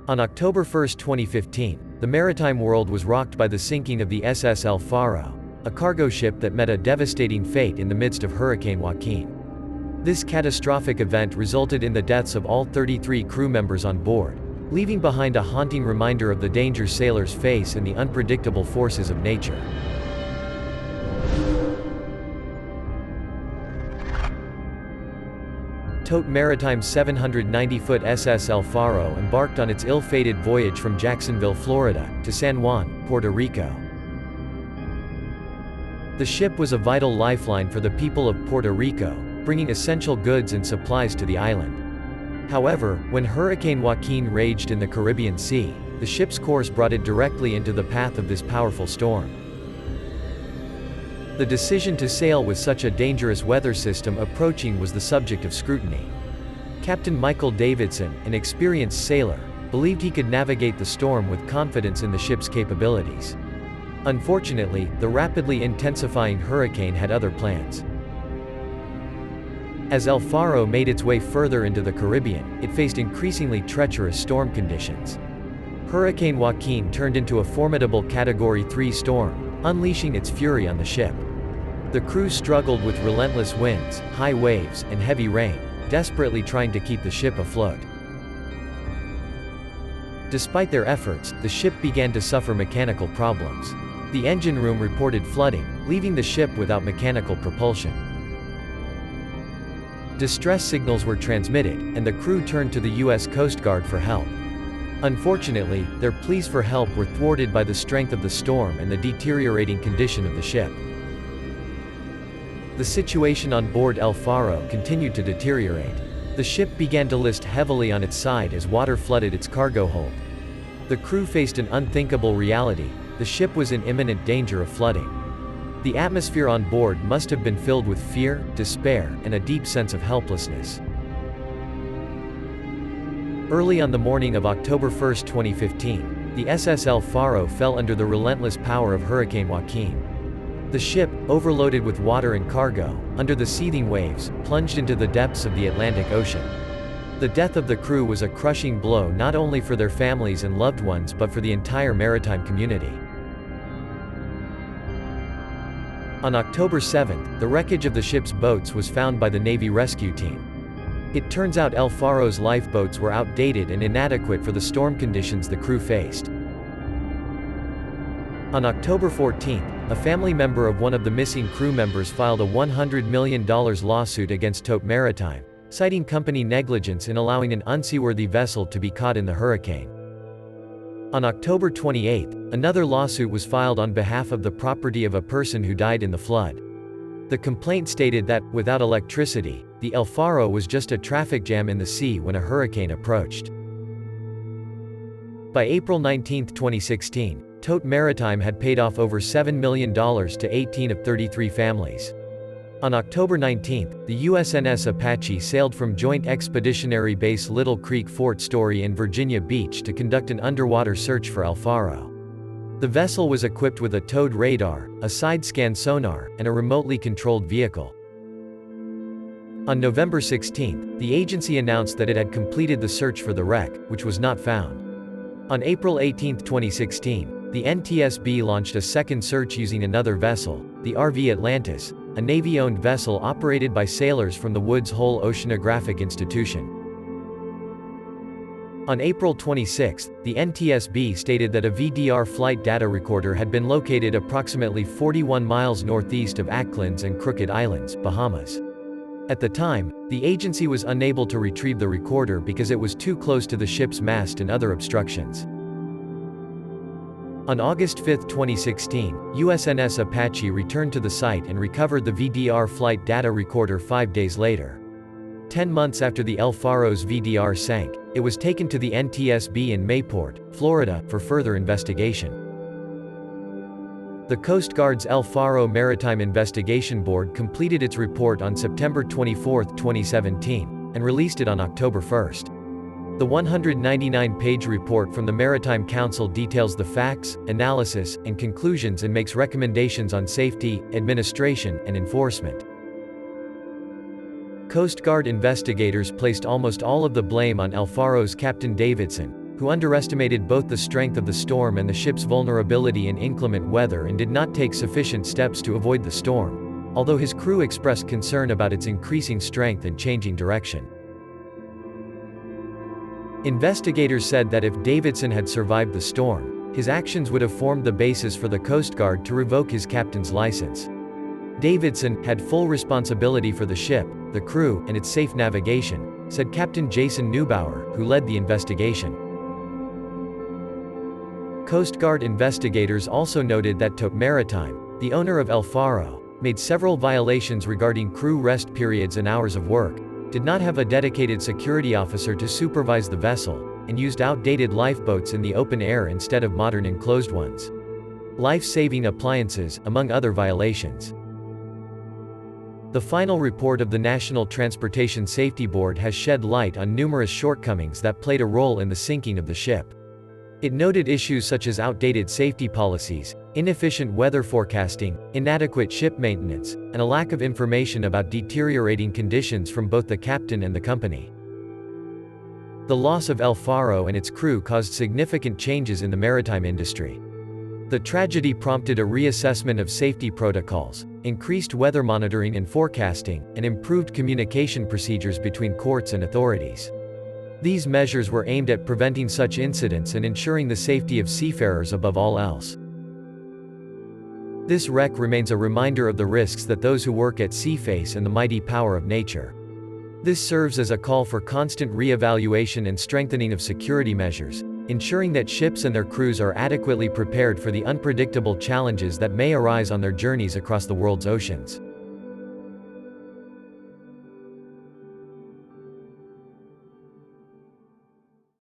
On October 1, 2015, the maritime world was rocked by the sinking of the SS El Faro, a cargo ship that met a devastating fate in the midst of Hurricane Joaquin. This catastrophic event resulted in the deaths of all 33 crew members on board, leaving behind a haunting reminder of the dangers sailors face and the unpredictable forces of nature. Tote Maritime's 790-foot SS El Faro embarked on its ill-fated voyage from Jacksonville, Florida, to San Juan, Puerto Rico. The ship was a vital lifeline for the people of Puerto Rico, bringing essential goods and supplies to the island. However, when Hurricane Joaquin raged in the Caribbean Sea, the ship's course brought it directly into the path of this powerful storm. The decision to sail with such a dangerous weather system approaching was the subject of scrutiny. Captain Michael Davidson, an experienced sailor, believed he could navigate the storm with confidence in the ship's capabilities. Unfortunately, the rapidly intensifying hurricane had other plans. As El Faro made its way further into the Caribbean, it faced increasingly treacherous storm conditions. Hurricane Joaquin turned into a formidable Category 3 storm, unleashing its fury on the ship. The crew struggled with relentless winds, high waves, and heavy rain, desperately trying to keep the ship afloat. Despite their efforts, the ship began to suffer mechanical problems. The engine room reported flooding, leaving the ship without mechanical propulsion. Distress signals were transmitted, and the crew turned to the U.S. Coast Guard for help. Unfortunately, their pleas for help were thwarted by the strength of the storm and the deteriorating condition of the ship. The situation on board El Faro continued to deteriorate. The ship began to list heavily on its side as water flooded its cargo hold. The crew faced an unthinkable reality: the ship was in imminent danger of flooding. The atmosphere on board must have been filled with fear, despair, and a deep sense of helplessness. Early on the morning of October 1, 2015, the SS El Faro fell under the relentless power of Hurricane Joaquin. The ship, overloaded with water and cargo, under the seething waves, plunged into the depths of the Atlantic Ocean. The death of the crew was a crushing blow not only for their families and loved ones but for the entire maritime community. On October 7, the wreckage of the ship's boats was found by the Navy rescue team. It turns out El Faro's lifeboats were outdated and inadequate for the storm conditions the crew faced. On October 14, a family member of one of the missing crew members filed a $100 million lawsuit against Tote Maritime, citing company negligence in allowing an unseaworthy vessel to be caught in the hurricane. On October 28, another lawsuit was filed on behalf of the property of a person who died in the flood. The complaint stated that, without electricity, the El Faro was just a traffic jam in the sea when a hurricane approached. By April 19, 2016, Tote Maritime had paid off over $7 million to 18 of 33 families. On October 19, the USNS Apache sailed from Joint Expeditionary Base Little Creek Fort Story in Virginia Beach to conduct an underwater search for El Faro. The vessel was equipped with a towed radar, a side-scan sonar, and a remotely controlled vehicle. On November 16, the agency announced that it had completed the search for the wreck, which was not found. On April 18, 2016, the NTSB launched a second search using another vessel, the RV Atlantis, a Navy-owned vessel operated by sailors from the Woods Hole Oceanographic Institution. On April 26, the NTSB stated that a VDR flight data recorder had been located approximately 41 miles northeast of Acklins and Crooked Islands, Bahamas. At the time, the agency was unable to retrieve the recorder because it was too close to the ship's mast and other obstructions. On August 5, 2016, USNS Apache returned to the site and recovered the VDR flight data recorder 5 days later. 10 months after the El Faro's VDR sank, it was taken to the NTSB in Mayport, Florida, for further investigation. The Coast Guard's El Faro Maritime Investigation Board completed its report on September 24, 2017, and released it on October 1. The 199-page report from the Maritime Council details the facts, analysis, and conclusions and makes recommendations on safety, administration, and enforcement. Coast Guard investigators placed almost all of the blame on El Faro's Captain Davidson, who underestimated both the strength of the storm and the ship's vulnerability in inclement weather and did not take sufficient steps to avoid the storm, although his crew expressed concern about its increasing strength and changing direction. Investigators said that if Davidson had survived the storm, his actions would have formed the basis for the Coast Guard to revoke his captain's license. Davidson had full responsibility for the ship, the crew, and its safe navigation, said Captain Jason Neubauer, who led the investigation. Coast Guard investigators also noted that Maritime, the owner of El Faro, made several violations regarding crew rest periods and hours of work, did not have a dedicated security officer to supervise the vessel, and used outdated lifeboats in the open air instead of modern enclosed ones. Life-saving appliances, among other violations. The final report of the National Transportation Safety Board has shed light on numerous shortcomings that played a role in the sinking of the ship. It noted issues such as outdated safety policies, inefficient weather forecasting, inadequate ship maintenance, and a lack of information about deteriorating conditions from both the captain and the company. The loss of El Faro and its crew caused significant changes in the maritime industry. The tragedy prompted a reassessment of safety protocols, increased weather monitoring and forecasting, and improved communication procedures between courts and authorities. These measures were aimed at preventing such incidents and ensuring the safety of seafarers above all else. This wreck remains a reminder of the risks that those who work at sea face and the mighty power of nature. This serves as a call for constant re-evaluation and strengthening of security measures, ensuring that ships and their crews are adequately prepared for the unpredictable challenges that may arise on their journeys across the world's oceans.